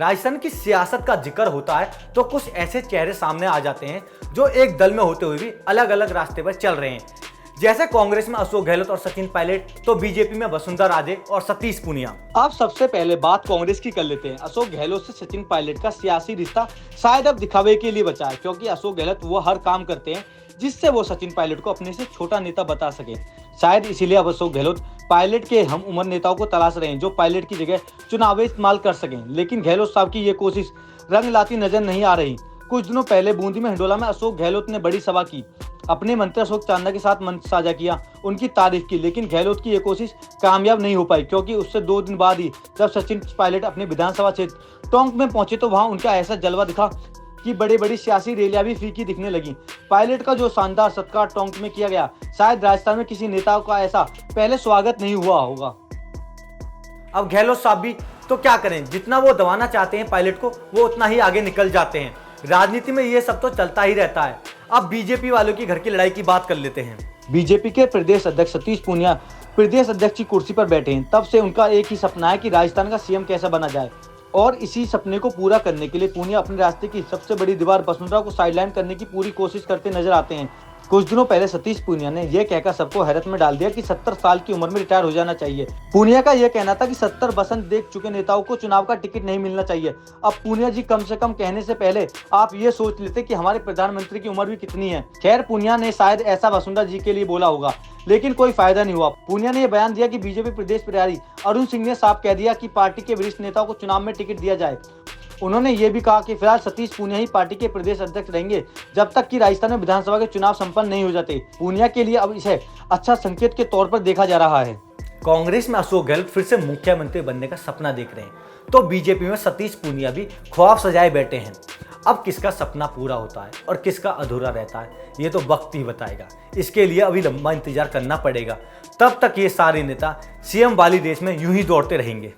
राजस्थान की सियासत का जिक्र होता है तो कुछ ऐसे चेहरे सामने आ जाते हैं जो एक दल में होते हुए भी अलग अलग रास्ते पर चल रहे हैं। जैसे कांग्रेस में अशोक गहलोत और सचिन पायलट, तो बीजेपी में वसुंधरा राजे और सतीश पूनिया। अब सबसे पहले बात कांग्रेस की कर लेते हैं। अशोक गहलोत से सचिन पायलट का सियासी रिश्ता शायद अब दिखावे के लिए बचा है, क्योंकि अशोक गहलोत वो हर काम करते हैं जिससे वो सचिन पायलट को अपने से छोटा नेता बता सके। शायद इसीलिए अब अशोक गहलोत पायलट के हम उम्र नेताओं को तलाश रहे हैं जो पायलट की जगह चुनावी इस्तेमाल कर सकें। लेकिन गहलोत साहब की ये कोशिश रंग लाती नजर नहीं आ रही। कुछ दिनों पहले बूंदी में हिंडोला में अशोक गहलोत ने बड़ी सभा की, अपने मंत्री अशोक चांदा के साथ मंच साझा किया, उनकी तारीफ की। लेकिन गहलोत की यह कोशिश कामयाब नहीं हो पाई, क्योंकि उससे 2 दिन बाद ही जब सचिन पायलट अपने विधानसभा क्षेत्र टोंक में पहुंचे तो वहां उनका ऐसा जलवा दिखा कि बड़ी बड़ी सियासी रैलियां भी फीकी दिखने लगी। पायलट का जो शानदार सत्कार टोंक में किया गया, शायद राजस्थान में किसी नेता का ऐसा पहले स्वागत नहीं हुआ होगा। अब गहलोत साहब भी तो क्या करें, जितना वो दबाना चाहते हैं पायलट को वो उतना ही आगे निकल जाते हैं। राजनीति में ये सब तो चलता ही रहता है। अब बीजेपी वालों की घर की लड़ाई की बात कर लेते हैं। बीजेपी के प्रदेश अध्यक्ष सतीश पूनिया प्रदेश अध्यक्ष की कुर्सी पर बैठे हैं। तब से उनका एक ही सपना है कि राजस्थान का सीएम कैसा बना जाए, और इसी सपने को पूरा करने के लिए पूनिया अपने रास्ते की सबसे बड़ी दीवार वसुंधरा को साइडलाइन करने की पूरी कोशिश करते नजर आते हैं। कुछ दिनों पहले सतीश पूनिया ने यह कहकर सबको हैरत में डाल दिया कि 70 साल की उम्र में रिटायर हो जाना चाहिए। पूनिया का यह कहना था कि 70 बसंत देख चुके नेताओं को चुनाव का टिकट नहीं मिलना चाहिए। अब पूनिया जी कम से कम कहने से पहले आप ये सोच लेते कि हमारे प्रधानमंत्री की उम्र भी कितनी है। खैर, पूनिया ने शायद ऐसा वसुंधरा जी के लिए बोला होगा, लेकिन कोई फायदा नहीं हुआ। पूनिया ने यह बयान दिया कि बीजेपी प्रदेश प्रभारी अरुण सिंह ने साफ कह दिया कि पार्टी के वरिष्ठ नेताओं को चुनाव में टिकट दिया जाए। उन्होंने ये भी कहा कि फिलहाल सतीश पूनिया ही पार्टी के प्रदेश अध्यक्ष रहेंगे जब तक कि राजस्थान में विधानसभा के चुनाव संपन्न नहीं हो जाते। पूनिया के लिए अब इसे अच्छा संकेत के तौर पर देखा जा रहा है। कांग्रेस में अशोक गहलोत फिर से मुख्यमंत्री बनने का सपना देख रहे हैं, तो बीजेपी में सतीश पूनिया भी ख्वाब सजाए बैठे हैं। अब किसका सपना पूरा होता है और किसका अधूरा रहता है, ये तो वक्त ही बताएगा। इसके लिए अभी लंबा इंतजार करना पड़ेगा। तब तक ये सारे नेता सीएम वाली रेस में यूं ही दौड़ते रहेंगे।